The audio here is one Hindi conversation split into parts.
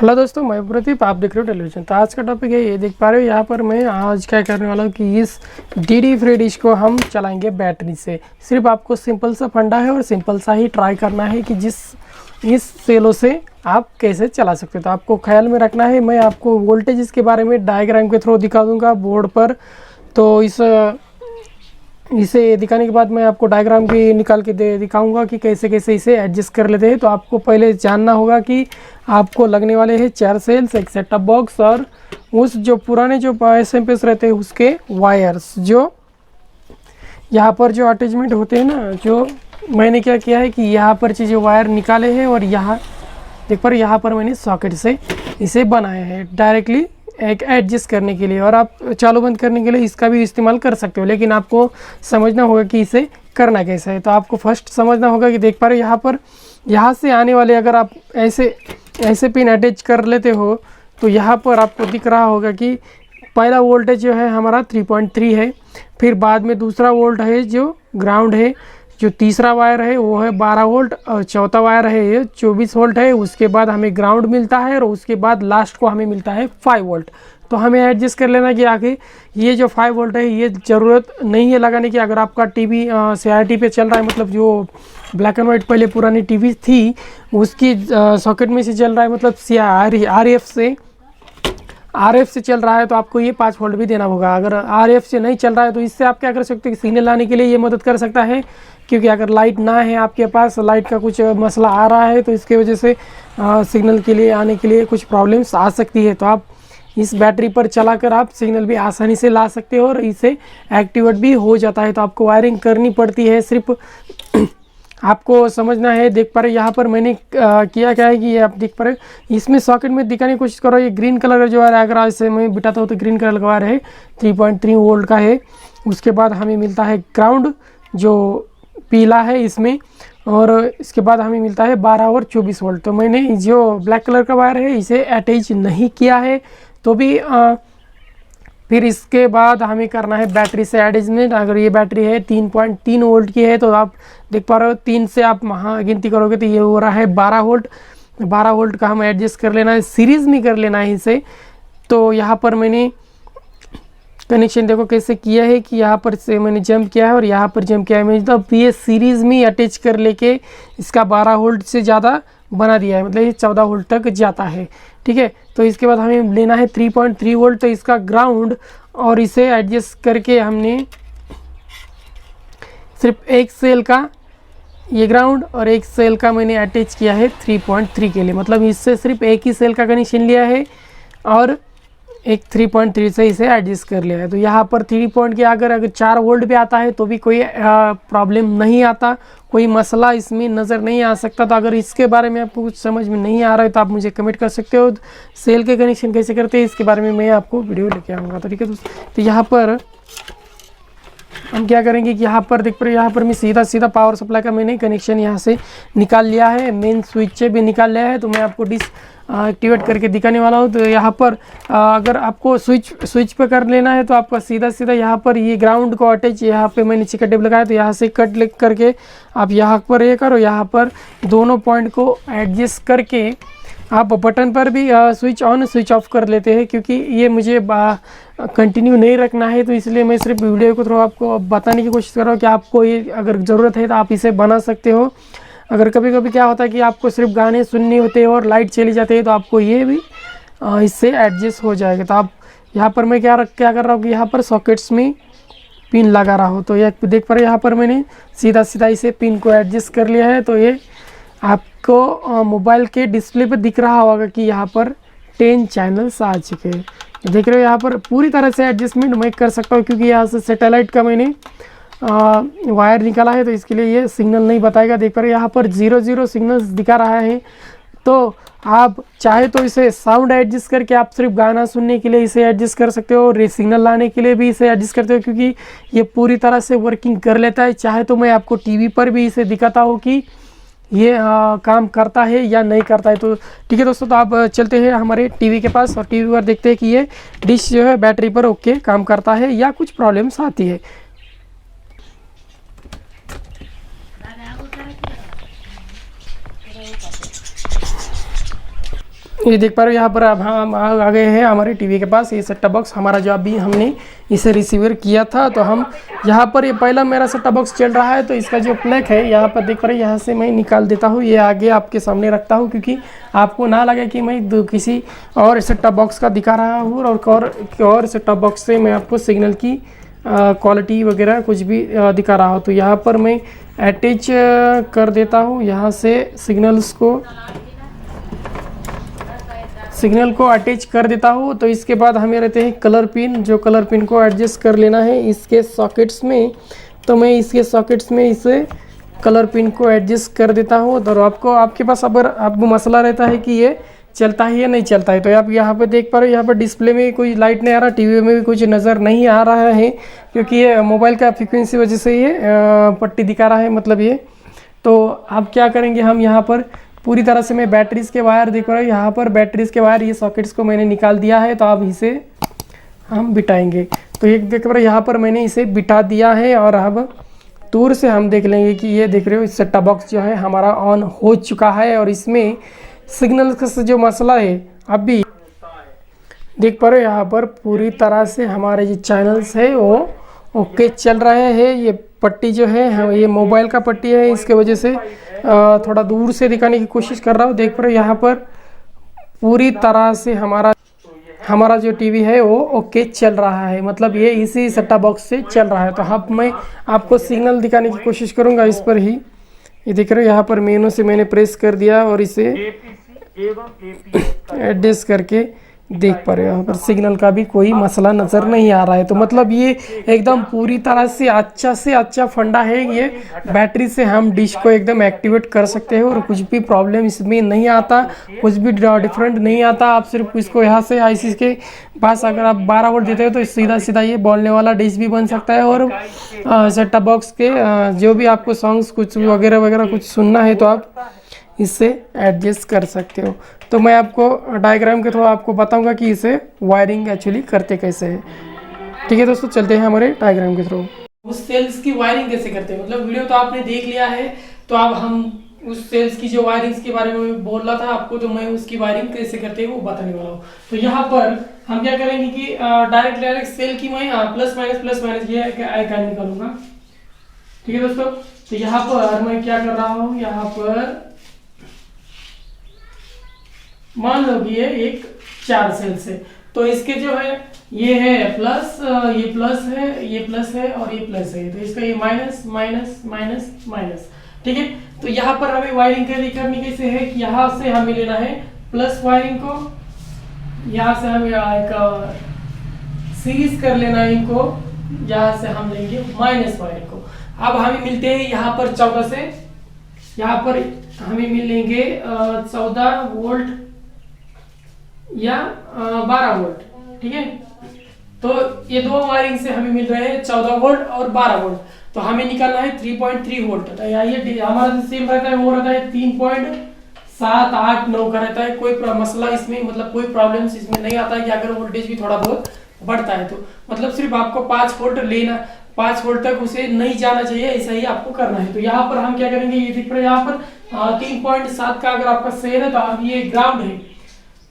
हेलो दोस्तों, मैं प्रदीप, आप देख रहे हो टेलीविजन। तो आज का टॉपिक है, ये देख पा रहे हो यहाँ पर मैं आज क्या करने वाला हूँ कि इस DD फ्री डिश को हम चलाएंगे बैटरी से। सिर्फ आपको सिंपल सा फंडा है और सिंपल सा ही ट्राई करना है कि इस सेलो से आप कैसे चला सकते हो। तो आपको ख्याल में रखना है, मैं आपको वोल्टेज के बारे में डायग्राम के थ्रू दिखा दूँगा बोर्ड पर। तो इसे दिखाने के बाद मैं आपको डायग्राम भी निकाल के दिखाऊंगा कि कैसे कैसे इसे एडजस्ट कर लेते हैं। तो आपको पहले जानना होगा कि आपको लगने वाले हैं 4 सेल्स, एक सेटअप बॉक्स और उस जो पुराने जो SMP रहते हैं उसके वायर्स, जो यहाँ पर जो अटैचमेंट होते हैं ना, जो मैंने क्या किया है कि यहाँ पर जो वायर निकाले हैं और यहाँ देख पर यहाँ पर मैंने सॉकेट से इसे बनाया है डायरेक्टली एक एडजस्ट करने के लिए। और आप चालू बंद करने के लिए इसका भी इस्तेमाल कर सकते हो, लेकिन आपको समझना होगा कि इसे करना कैसा है। तो आपको फर्स्ट समझना होगा कि देख पा रहे हो यहाँ पर, यहाँ से आने वाले अगर आप ऐसे पिन अटैच कर लेते हो तो यहाँ पर आपको दिख रहा होगा कि पहला वोल्टेज जो है हमारा 3.3 है, फिर बाद में दूसरा वोल्ट है जो ग्राउंड है, जो तीसरा वायर है वो है 12 वोल्ट और चौथा वायर है ये 24 वोल्ट है। उसके बाद हमें ग्राउंड मिलता है और उसके बाद लास्ट को हमें मिलता है 5 वोल्ट। तो हमें एडजस्ट कर लेना कि आगे ये जो 5 वोल्ट है ये ज़रूरत नहीं है लगाने की। अगर आपका टीवी CRT पे चल रहा है, मतलब जो ब्लैक एंड वाइट पहले पुरानी टीवी थी उसकी सॉकेट में से चल रहा है, मतलब RF से चल रहा है, तो आपको ये 5 वोल्ट भी देना होगा। अगर RF से नहीं चल रहा है तो इससे आप क्या कर सकते हो कि सिग्नल लाने के लिए ये मदद कर सकता है, क्योंकि अगर लाइट ना है आपके पास, लाइट का कुछ मसला आ रहा है तो इसके वजह से सिग्नल के लिए आने के लिए कुछ प्रॉब्लम्स आ सकती है। तो आप इस बैटरी पर चलाकर आप सिग्नल भी आसानी से ला सकते हो और इसे एक्टिवेट भी हो जाता है। तो आपको वायरिंग करनी पड़ती है, सिर्फ आपको समझना है। देख पा रहे यहाँ पर मैंने किया क्या है कि ये आप देख पा रहे इसमें सॉकेट में दिखाने की कोशिश करो। ये ग्रीन कलर का जो वायर, अगर इसे मैं बिठाता हूँ तो ग्रीन कलर का वायर है 3.3 वोल्ट का है। उसके बाद हमें मिलता है ग्राउंड जो पीला है इसमें, और इसके बाद हमें मिलता है 12 और 24 वोल्ट। तो मैंने जो ब्लैक कलर का वायर है इसे अटैच नहीं किया है, तो भी फिर इसके बाद हमें करना है बैटरी से अटैचमेंट। अगर ये बैटरी है 3.3 वोल्ट की है तो आप देख पा रहे हो 3 से आप वहाँ गिनती करोगे तो ये हो रहा है 12 वोल्ट। 12 वोल्ट का हमें एडजस्ट कर लेना है, सीरीज़ में कर लेना है इसे। तो यहाँ पर मैंने कनेक्शन देखो कैसे किया है कि यहाँ पर से मैंने जंप किया है और यहाँ पर जंप किया है। मैं मतलब ये सीरीज़ में अटैच कर लेके इसका 12 वोल्ट से ज़्यादा बना दिया है, मतलब ये 14 वोल्ट तक जाता है। ठीक है, तो इसके बाद हमें लेना है 3.3 वोल्ट, तो इसका ग्राउंड, और इसे एडजस्ट करके हमने सिर्फ एक सेल का ये ग्राउंड और एक सेल का मैंने अटैच किया है 3.3 के लिए, मतलब इससे सिर्फ एक ही सेल का कनेक्शन लिया है और एक 3.3 से इसे एडजस्ट कर लिया है। तो यहाँ पर 3 पॉइंट के अगर 4 वोल्ट भी आता है तो भी कोई प्रॉब्लम नहीं आता, कोई मसला इसमें नज़र नहीं आ सकता। तो अगर इसके बारे में आपको कुछ समझ में नहीं आ रहा है तो आप मुझे कमेंट कर सकते हो। सेल के कनेक्शन कैसे करते हैं इसके बारे में मैं आपको वीडियो लेके आऊँगा। तो ठीक है दोस्तों, तो यहाँ पर हम क्या करेंगे कि यहाँ पर देख पा रहे, यहाँ पर मैं सीधा पावर सप्लाई का मैंने कनेक्शन यहाँ से निकाल लिया है, मेन स्विच से भी निकाल लिया है। तो मैं आपको एक्टिवेट करके दिखाने वाला हूँ। तो यहाँ पर अगर आपको स्विच पे कर लेना है तो आपका सीधा यहाँ पर ये ग्राउंड को अटैच, यहाँ पे मैंने चिकन टेप लगाया तो यहाँ से कट लिख करके आप यहाँ पर ये करो, यहाँ पर दोनों पॉइंट को एडजस्ट करके आप बटन पर भी स्विच ऑन स्विच ऑफ कर लेते हैं, क्योंकि ये मुझे कंटिन्यू नहीं रखना है। तो इसलिए मैं सिर्फ वीडियो को थ्रू आपको बताने की कोशिश कर रहा हूँ कि आपको ये अगर ज़रूरत है तो आप इसे बना सकते हो। अगर कभी कभी क्या होता है कि आपको सिर्फ गाने सुनने होते हैं और लाइट चली जाती है तो आपको ये भी इससे एडजस्ट हो जाएगा। तो आप यहाँ पर मैं क्या कर रहा हूँ कि यहाँ पर सॉकेट्स में पिन लगा रहा हूँ। तो ये देख पा रहे यहाँ पर मैंने सीधा इसे पिन को एडजस्ट कर लिया है। तो ये आपको मोबाइल के डिस्प्ले पर दिख रहा होगा कि यहाँ पर 10 चैनल्स आ चुके हैं। देख रहे हो यहाँ पर पूरी तरह से एडजस्टमेंट मैं कर सकता हूँ, क्योंकि यहाँ से सैटेलाइट का मैंने वायर निकाला है तो इसके लिए ये सिग्नल नहीं बताएगा। देख पर यहाँ पर 0 सिग्नल्स दिखा रहा है। तो आप चाहे तो इसे साउंड एडजस्ट करके आप सिर्फ गाना सुनने के लिए इसे एडजस्ट कर सकते हो और सिग्नल लाने के लिए भी इसे एडजस्ट करते हो, क्योंकि ये पूरी तरह से वर्किंग कर लेता है। चाहे तो मैं आपको टीवी पर भी इसे दिखाता हूँ कि ये काम करता है या नहीं करता है। तो ठीक है दोस्तों, तो आप चलते हैं हमारे टीवी के पास और टीवी पर देखते हैं कि ये डिश जो है बैटरी पर ओके काम करता है या कुछ प्रॉब्लम्स आती है। ये देख पा रहे हो यहाँ पर अब हम आ गए हैं हमारे टीवी के पास। ये सेट टॉप बॉक्स हमारा जो अभी हमने इसे रिसीवर किया था, तो हम यहाँ पर ये पहला मेरा सेट टॉप बॉक्स चल रहा है, तो इसका जो प्लग है यहाँ पर देख पा रहे हो, यहाँ से मैं निकाल देता हूँ। ये आगे आपके सामने रखता हूँ क्योंकि आपको ना लगे कि मैं किसी और सेट टॉप बॉक्स का दिखा रहा हूँ और सेट टॉप बॉक्स से मैं आपको सिग्नल की क्वालिटी वगैरह कुछ भी दिखा रहा हूँ। तो यहाँ पर मैं अटैच कर देता हूँ, यहाँ से सिग्नल को अटैच कर देता हूँ। तो इसके बाद हमें रहते हैं कलर पिन, जो कलर पिन को एडजस्ट कर लेना है इसके सॉकेट्स में। तो मैं इसके सॉकेट्स में इसे कलर पिन को एडजस्ट कर देता हूँ। तो आपके पास अगर आपको मसला रहता है कि ये चलता है या नहीं चलता है, तो आप यहाँ पर देख पा रहे हो, यहाँ पर डिस्प्ले में कोई लाइट नहीं आ रहा, टीवी में भी कुछ नज़र नहीं आ रहा है क्योंकि ये मोबाइल का फ्रिक्वेंसी वजह से ये पट्टी दिखा रहा है, मतलब ये। तो आप क्या करेंगे, हम यहाँ पर पूरी तरह से मैं बैटरीज के वायर देख रहा हूँ, यहाँ पर बैटरीज के वायर ये सॉकेट्स को मैंने निकाल दिया है। तो अब इसे हम बिठाएंगे। तो एक देख रहे हो यहाँ पर मैंने इसे बिठा दिया है और अब दूर से हम देख लेंगे कि ये देख रहे हो सेट टॉप बॉक्स जो है हमारा ऑन हो चुका है और इसमें सिग्नल का जो मसला है अभी देख पा रहे हो, यहाँ पर पूरी तरह से हमारे जो चैनल्स है वो ओके चल रहे हैं। ये पट्टी जो है ये मोबाइल का पट्टी है, इसके वजह से थोड़ा दूर से दिखाने की कोशिश कर रहा हूँ। देख पा रहे हो यहाँ पर पूरी तरह से हमारा जो टीवी है वो ओके चल रहा है, मतलब ये इसी सेट टॉप बॉक्स से चल रहा है। तो अब मैं आपको सिग्नल दिखाने की कोशिश करूँगा इस पर ही। ये देख रहे हो यहाँ पर मेनू से मैंने प्रेस कर दिया और इसे एडजस्ट करके देख पा रहे हो यहाँ पर सिग्नल का भी कोई मसला नज़र नहीं आ रहा है। तो मतलब ये एकदम पूरी तरह से अच्छा फंडा है। ये बैटरी से हम डिश को एकदम एक्टिवेट कर सकते हैं और कुछ भी प्रॉब्लम इसमें नहीं आता, कुछ भी डिफरेंट नहीं आता। आप सिर्फ इसको यहाँ से आईसी के पास अगर आप 12 वोल्ट देते हो तो सीधा ये बोलने वाला डिश भी बन सकता है। और सेट टॉप बॉक्स के जो भी आपको सॉन्ग्स कुछ वगैरह कुछ सुनना है तो आप इससे एडजस्ट कर सकते हो। तो मैं आपको डायग्राम के थ्रू आपको बताऊंगा कि इसे वायरिंग एक्चुअली करते कैसे है। ठीक है दोस्तों, चलते हैं हमारे डायग्राम के थ्रू। उस सेल्स की वायरिंग कैसे करते हैं, मतलब वीडियो तो आपने देख लिया है, तो अब हम उस सेल्स की जो वायरिंग के बारे में बोल रहा था आपको, तो मैं उसकी वायरिंग कैसे करते हैं वो बताने वाला हूँ। तो यहाँ पर हम क्या करेंगे कि डायरेक्ट सेल की मैं प्लस माइनस ये आइकन निकालूंगा। ठीक है दोस्तों, तो यहाँ पर मैं क्या कर रहा हूँ, यहाँ पर मान लो कि ये एक 4 सेल्स है, तो इसके जो है ये है प्लस, ये प्लस है, ये प्लस है और ये प्लस है, तो इसका ये माइनस। ठीक है, तो यहाँ पर हमें वायरिंग करनी कैसे है कि यहाँ से हमें लेना है प्लस वायरिंग को, यहाँ से हमें एक सीरीज कर लेना है इनको, यहाँ से हम लेंगे माइनस वायरिंग को। अब हमें मिलते हैं यहाँ पर 14 से, यहाँ पर हमें मिलेंगे 14 वोल्ट या 12 वोल्ट। ठीक है, तो ये दो वायरिंग से हमें मिल रहे हैं 14 वोल्ट और 12 वोल्ट। तो हमें निकालना है 3.3 वोल्ट। तो ये हमारा सेम रहता है, वो रहता है 3.789 का रहता है। कोई मसला इसमें, मतलब कोई प्रॉब्लम्स इसमें नहीं आता है कि अगर वोल्टेज भी थोड़ा बहुत बढ़ता है तो, मतलब सिर्फ आपको 5 वोल्ट लेना, 5 वोल्ट तक उसे नहीं जाना चाहिए, ऐसा ही आपको करना है। तो यहाँ पर हम क्या करेंगे, ये दिख रहा है यहाँ पर 3.7 का अगर आपका सेल है तो अब ये ग्राउंड है,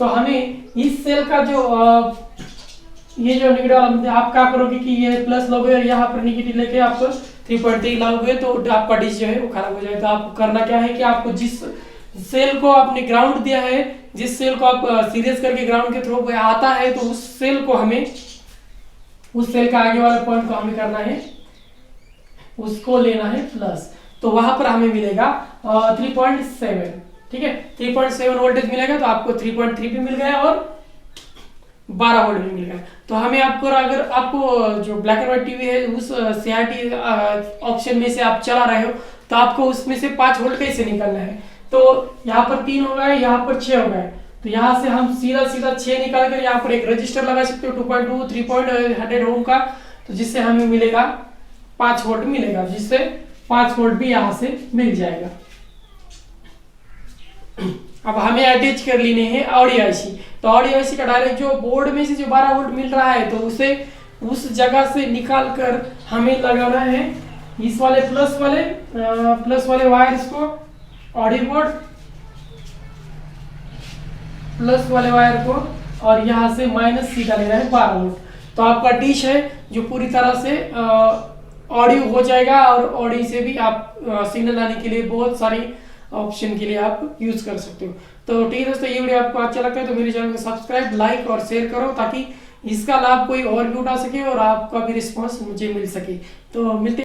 तो हमें इस सेल का जो ये जो निगेटिव, आप क्या करोगे कि ये प्लस लोगे और यहाँ पर निगेटिव लेके आप 3.3 लाओगे तो आपका डिश जो है वो खराब हो जाएगा। तो आपको करना क्या है कि आपको जिस सेल को आपने ग्राउंड दिया है, जिस सेल को आप सीरीज करके ग्राउंड के थ्रू आता है, तो उस सेल को हमें, उस सेल का आगे वाला पॉइंट को हमें करना है, उसको लेना है प्लस। तो वहां पर हमें मिलेगा 3.7। ठीक है, 3.7 वोल्टेज मिलेगा, तो आपको 3.3 भी मिल गया और 12 वोल्ट भी मिल गया। तो हमें आपको, अगर आपको जो ब्लैक एंड व्हाइट टीवी है उस CRT ऑप्शन में से आप चला रहे हो, तो आपको उसमें से 5 वोल्ट कैसे निकालना है। तो यहाँ पर 3 हो गए, यहाँ पर 6 हो गए, तो यहाँ से हम सीधा 6 निकाल कर यहाँ पर एक रजिस्टर लगा सकते हो 2.2 3.100 ओम का, तो जिससे हमें मिलेगा 5 वोल्ट मिलेगा, जिससे 5 वोल्ट भी यहाँ से मिल जाएगा। अब हमें अटैच कर लेने हैं ऑडियो आईसी। तो ऑडियो आईसी का डायरेक्ट जो बोर्ड में से जो 12 वोल्ट मिल रहा है, तो उसे उस जगह से निकाल कर हमें लगाना है इस वाले प्लस वाले वायर्स को ऑडियो बोर्ड, प्लस वाले वायर को और यहाँ से माइनस सीधा लेना है 12 वोल्ट। तो आपका डिश है जो पूरी तरह से ऑडियो हो जाएगा और ऑडियो से भी आप सिग्नल लाने के लिए बहुत सारी ऑप्शन के लिए आप यूज कर सकते हो। तो ठीक है दोस्तों, ये वीडियो आपको अच्छा लगता है तो मेरे चैनल को सब्सक्राइब, लाइक और शेयर करो ताकि इसका लाभ कोई और भी उठा सके और आपका भी रिस्पॉन्स मुझे मिल सके। तो मिलते